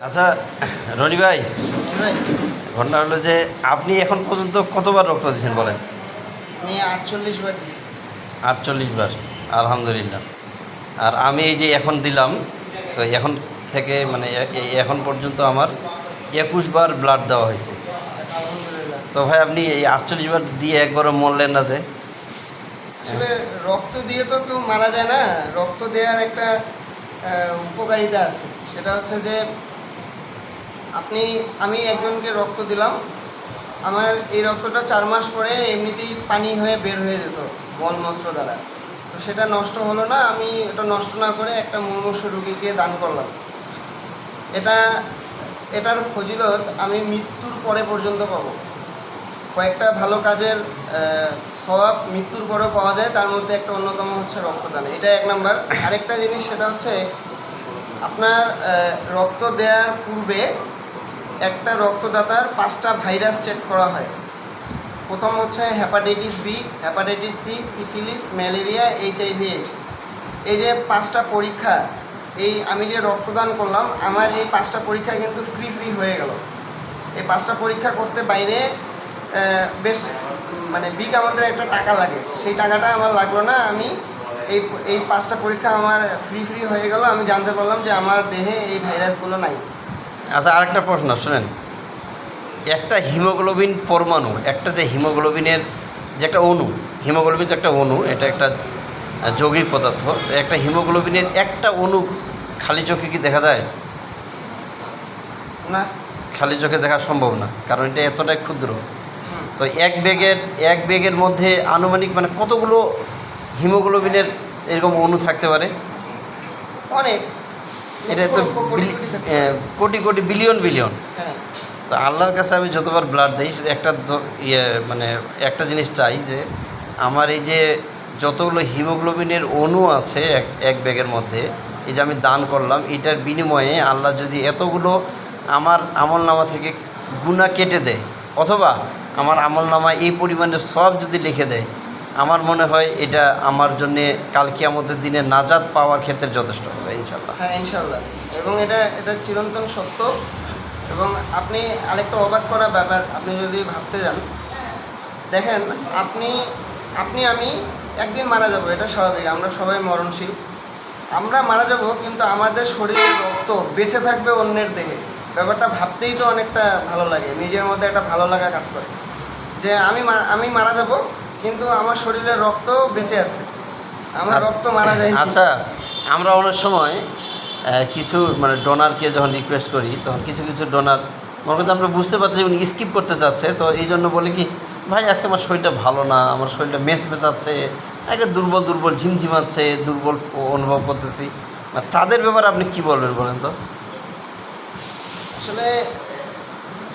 আচ্ছা রনি ভাই, জি ভাই, ঘটনা হলো যে আপনি এখন পর্যন্ত কতবার রক্ত দিয়েছেন বলেন? আমি 48 বার দিছি। 48 বার, আলহামদুলিল্লাহ। আর আমি এই যে এখন দিলাম, তো এখন থেকে মানে এখন পর্যন্ত আমার 21 বার ব্লাড দেওয়া হয়েছে। আলহামদুলিল্লাহ। তো ভাই আপনি এই 48 বার দিয়ে একবারও মরলেন না যে? আসলে রক্ত দিয়ে তো কেউ মারা যায় না। রক্ত দেওয়ার একটা উপকারিতা আছে। সেটা হচ্ছে যে আমি একজনকে রক্ত দিলাম। আমার এই রক্তটা 4 মাস পরে এমনিতেই পানি হয়ে বের হয়ে যেত মলমূত্র দ্বারা। তো সেটা নষ্ট হলো না। আমি এটা নষ্ট না করে একটা মুমূর্ষু রোগীকে দান করলাম। এটা এটার ফজিলত আমি মৃত্যুর পরে পর্যন্ত পাবো। কয়েকটা ভালো কাজের সওয়াব মৃত্যুর পরেও পাওয়া যায়, তার মধ্যে একটা অন্যতম হচ্ছে রক্তদান। এটা এক নাম্বার। আরেকটা জিনিস, সেটা হচ্ছে আপনার রক্ত দেওয়ার পূর্বে একটা রক্তদাতার 5টা ভাইরাস চেক করা হয়। প্রথম হচ্ছে hepatitis B, hepatitis C, syphilis, malaria, HIV/AIDS। এই যে 5টা পরীক্ষা, এই আমি যে রক্তদান করলাম, আমার এই 5টা পরীক্ষা কিন্তু ফ্রি হয়ে গেল। এই 5টা পরীক্ষা করতে বাইরে বেশ মানে বিগ অ্যামাউন্টের একটা টাকা লাগে। সেই টাকাটা আমার লাগলো না। আমি এই 5টা পরীক্ষা আমার ফ্রি হয়ে গেল। আমি জানতে পারলাম যে আমার দেহে এই ভাইরাসগুলো নাই। আচ্ছা আরেকটা প্রশ্ন শুনেন, একটা হিমোগ্লোবিন পরমাণু, একটা যে হিমোগ্লোবিনের যে একটা অণু, হিমোগ্লোবিন যে একটা অণু, এটা একটা যৌগিক পদার্থ। তো একটা হিমোগ্লোবিনের একটা অণু খালি চোখে কি দেখা যায়? না। খালি চোখে দেখা সম্ভব না, কারণ এটা এতটাই ক্ষুদ্র। তো এক ব্যাগের মধ্যে আনুমানিক মানে কতগুলো হিমোগ্লোবিনের এরকম অণু থাকতে পারে? অনেক। এটা তো কোটি কোটি বিলিয়ন বিলিয়ন। হ্যাঁ। তো আল্লাহর কাছে আমি যতবার ব্লাড দিই শুধু একটা মানে একটা জিনিস চাই, যে আমার এই যে যতগুলো হিমোগ্লোবিনের অণু আছে এক ব্যাগের মধ্যে, এই যে আমি দান করলাম, এটার বিনিময়ে আল্লাহ যদি এতগুলো আমার আমলনামা থেকে গুনাহ কেটে দেয়, অথবা আমার আমলনামা এই পরিমাণের সওয়াব যদি লিখে দেয়, আমার মনে হয় এটা আমার জন্যে কাল কিয়ামতের দিনে নাজাত পাওয়ার ক্ষেত্রে যথেষ্ট হবে ইনশাল্লাহ। হ্যাঁ, ইনশাল্লাহ। এবং এটা চিরন্তন সত্য। এবং আপনি আরেকটা অবাক করা ব্যাপার, আপনি যদি ভাবতে যান, দেখেন আমি একদিন মারা যাব, এটা স্বাভাবিক। আমরা সবাই মরণশীল। আমরা মারা যাব, কিন্তু আমাদের শরীরের রক্ত বেঁচে থাকবে অন্যের দেহে। ব্যাপারটা ভাবতেই তো অনেকটা ভালো লাগে, নিজের মধ্যে একটা ভালো লাগা কাজ করে যে আমি মারা যাব, কিন্তু আমার শরীরের রক্ত বেঁচে আছে, আমার রক্ত মারা যায়। আচ্ছা, আমরা অনেক সময় কিছু মানে ডোনারকে যখন রিকোয়েস্ট করি, তখন কিছু কিছু ডোনার মনে করতে আমরা বুঝতে পারছি উনি স্কিপ করতে চাচ্ছে, তো এই জন্য বলি কি, ভাই আজকে আমার শরীরটা ভালো না, আমার শরীরটা মেচাচ্ছে, একটা দুর্বল ঝিমঝিমাচ্ছে, দুর্বল অনুভব করতেছি। তাদের ব্যাপারে আপনি কি বলবেন বলেন তো? আসলে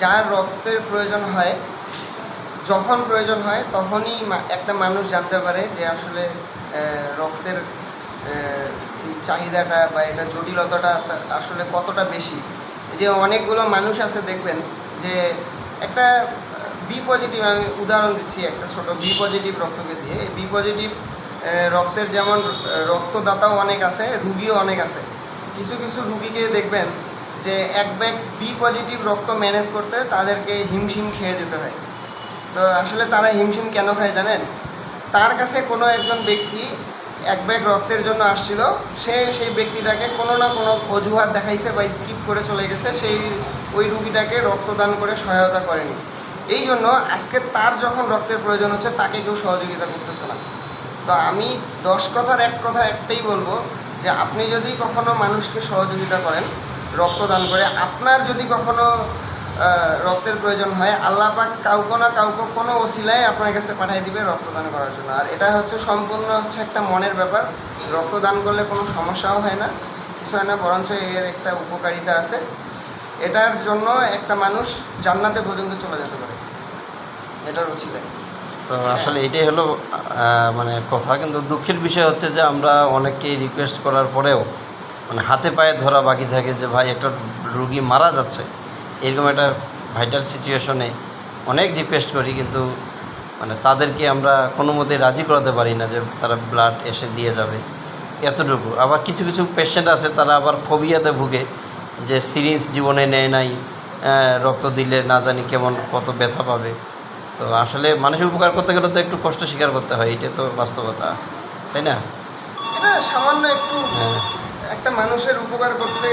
যার রক্তের প্রয়োজন হয়, যখন প্রয়োজন হয় তখনই একটা মানুষ জানতে পারে যে আসলে রক্তের এই চাহিদাটা বা এটা জটিলতাটা আসলে কতটা বেশি। এই যে অনেকগুলো মানুষ আছে, দেখবেন যে একটা বি পজিটিভ, আমি উদাহরণ দিচ্ছি একটা ছোট বি পজিটিভ রক্তকে দিয়ে। এই বি পজিটিভ রক্তের যেমন রক্তদাতাও অনেক আছে, রুগীও অনেক আছে। কিছু কিছু রুগীকে দেখবেন যে এক ব্যাগ বি পজিটিভ রক্ত ম্যানেজ করতে তাদেরকে হিমশিম খেয়ে যেতে হয়। তো আসলে তারা হিমশিম কেন খায় জানেন? তার কাছে কোনো একজন ব্যক্তি এক ব্যাগ রক্তের জন্য আসছিল, সেই ব্যক্তিটাকে কোনো না কোনো অজুহাত দেখাইছে বা স্কিপ করে চলে গেছে, ওই রুগীটাকে রক্তদান করে সহায়তা করেনি। এই জন্য আজকে তার যখন রক্তের প্রয়োজন হচ্ছে, তাকে কেউ সহযোগিতা করতেছে না। তো আমি 10 কথার এক কথা একটাই বলবো, যে আপনি যদি কখনো মানুষকে সহযোগিতা করেন রক্তদান করে, আপনার যদি কখনো রক্তের প্রয়োজন হয়, আল্লাহ পাক কাউকে না কাউকে কোনো ওসিলায় আপনার কাছে পাঠিয়ে দিবে রক্তদান করার জন্য। আর এটা হচ্ছে সম্পূর্ণ একটা মনের ব্যাপার। রক্তদান করলে কোনো সমস্যাও হয় না, কিছু হয় না, বরঞ্চ এর একটা উপকারিতা আছে। এটার জন্য একটা মানুষ জান্নাতে পর্যন্ত চলে যেতে পারে এটার ওসিলায়। তো আসলে এটাই হলো মানে কথা। কিন্তু দুঃখের বিষয় হচ্ছে যে আমরা অনেককেই রিকোয়েস্ট করার পরেও মানে হাতে পায়ে ধরা বাকি থাকে, যে ভাই একটা রুগী মারা যাচ্ছে, এরকম একটা ভাইটাল সিচুয়েশনে অনেক রিকোয়েস্ট করি, কিন্তু মানে তাদেরকে আমরা কোনো মতে রাজি করাতে পারি না যে তারা ব্লাড এসে দিয়ে যাবে এতটুকু। আবার কিছু কিছু পেশেন্ট আছে, তারা আবার ফোবিয়াতে ভুগে, যে সিরিঞ্জ জীবনে নেয় নাই, রক্ত দিলে না জানি কেমন কত ব্যথা পাবে। তো আসলে মানুষের উপকার করতে গেলে তো একটু কষ্ট স্বীকার করতে হয়, এটা তো বাস্তবতা, তাই না? এটা সামান্য একটু হ্যাঁ। একটা মানুষের উপকার করতে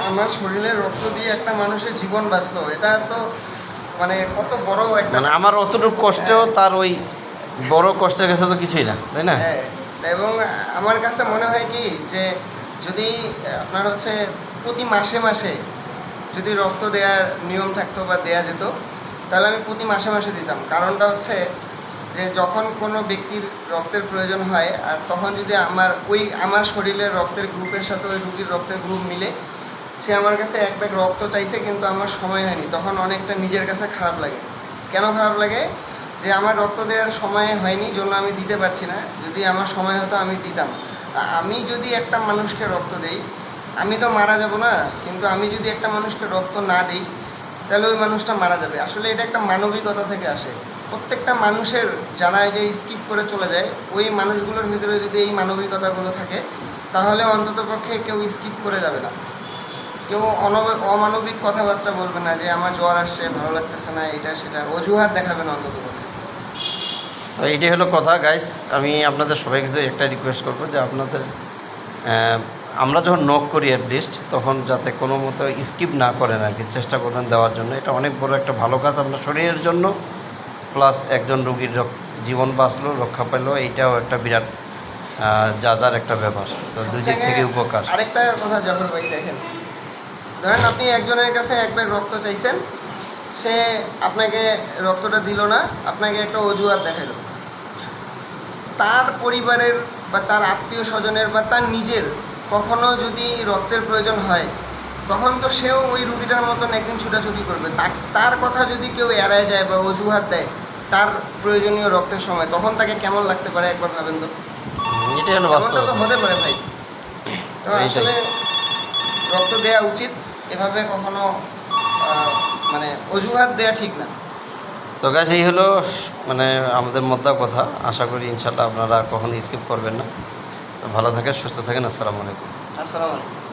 আমার শরীরে রক্ত দিয়ে একটা মানুষের জীবন বাঁচলো, এটা তো মানে কত বড় একটা মানে আমার অতটুকু কষ্টেও তার ওই বড় কষ্টের কাছে তো কিছুই না, তাই না? হ্যাঁ। এবং আমার কাছে মনে হয় কি যে যদি আপনার হচ্ছে প্রতি মাসে মাসে যদি রক্ত দেওয়ার নিয়ম থাকতো বা দেয়া যেত, তাহলে আমি প্রতি মাসে মাসে দিতাম। কারণটা হচ্ছে যে যখন কোনো ব্যক্তির রক্তের প্রয়োজন হয় আর তখন যদি আমার শরীরের রক্তের গ্রুপের সাথে ওই রুগীর রক্তের গ্রুপ মিলে, সে আমার কাছে এক ব্যাগ রক্ত চাইছে কিন্তু আমার সময় হয়নি, তখন অনেকটা নিজের কাছে খারাপ লাগে। কেন খারাপ লাগে? যে আমার রক্ত দেওয়ার সময় হয়নি জন্য আমি দিতে পারছি না, যদি আমার সময় হতো আমি দিতাম। আমি যদি একটা মানুষকে রক্ত দেই, আমি তো মারা যাব না, কিন্তু আমি যদি একটা মানুষকে রক্ত না দিই তাহলে ওই মানুষটা মারা যাবে। আসলে এটা একটা মানবিকতা থেকে আসে। প্রত্যেকটা মানুষের যারা এই যে স্কিপ করে চলে যায়, ওই মানুষগুলোর ভিতরে যদি এই মানবিকতাগুলো থাকে তাহলে অন্ততপক্ষে কেউ স্কিপ করে যাবে না, কেউ অমানবিক কথাবার্তা বলবে না যে আমার জ্বর আসছে, ভালো লাগতেছে না, এটা সেটা অজুহাত দেখাবে না অন্ততপক্ষে। তো এইটাই হলো কথা গাইস। আমি আপনাদের সবাইকে একটা রিকোয়েস্ট করবো যে আপনাদের আমরা যখন নক করি অ্যাটলিস্ট তখন যাতে কোনো মতো স্কিপ না করেন আর কি, চেষ্টা করবেন দেওয়ার জন্য। এটা অনেক বড় একটা ভালো কাজ আপনার শরীরের জন্য, প্লাস একজন রোগীর জীবন বাঁচলো, রক্ষা পেলো, এইটাও একটা বিরাট যার একটা ব্যাপার। তো দুই দিক থেকে উপকার। আরেকটা কথা জাফর ভাই, দেখেন, ধরেন আপনি একজনের কাছে এক ব্যাগ রক্ত চাইছেন, সে আপনাকে রক্তটা দিল না, আপনাকে একটা অজুহাত দেখালো। তার পরিবারের বা তার আত্মীয় স্বজনের বা তার নিজের কখনো যদি রক্তের প্রয়োজন হয়, তখন তো সেও ওই রুগীটার মতন একদিন ছুটাছুটি করবে। তার কথা যদি কেউ এড়ায় যায় বা অজুহাত দেয় তার প্রয়োজনীয় রক্তের সময়, তখন তাকে কেমন লাগতে পারে একবার ভাবেন তো। এটাই হলো বাস্তব। এমনটা তো হতে পারে ভাই। তো আসলে রক্ত দেওয়া উচিত, এভাবে কখনো মানে অজুহাত দেওয়া ঠিক না। তো গাছ এই হলো মানে আমাদের মধ্যে কথা। আশা করি ইনশাল্লাহ আপনারা কখনো স্কিপ করবেন না। তো ভালো থাকেন, সুস্থ থাকেন। আসসালামু আলাইকুম। আসসালামু আলাইকুম।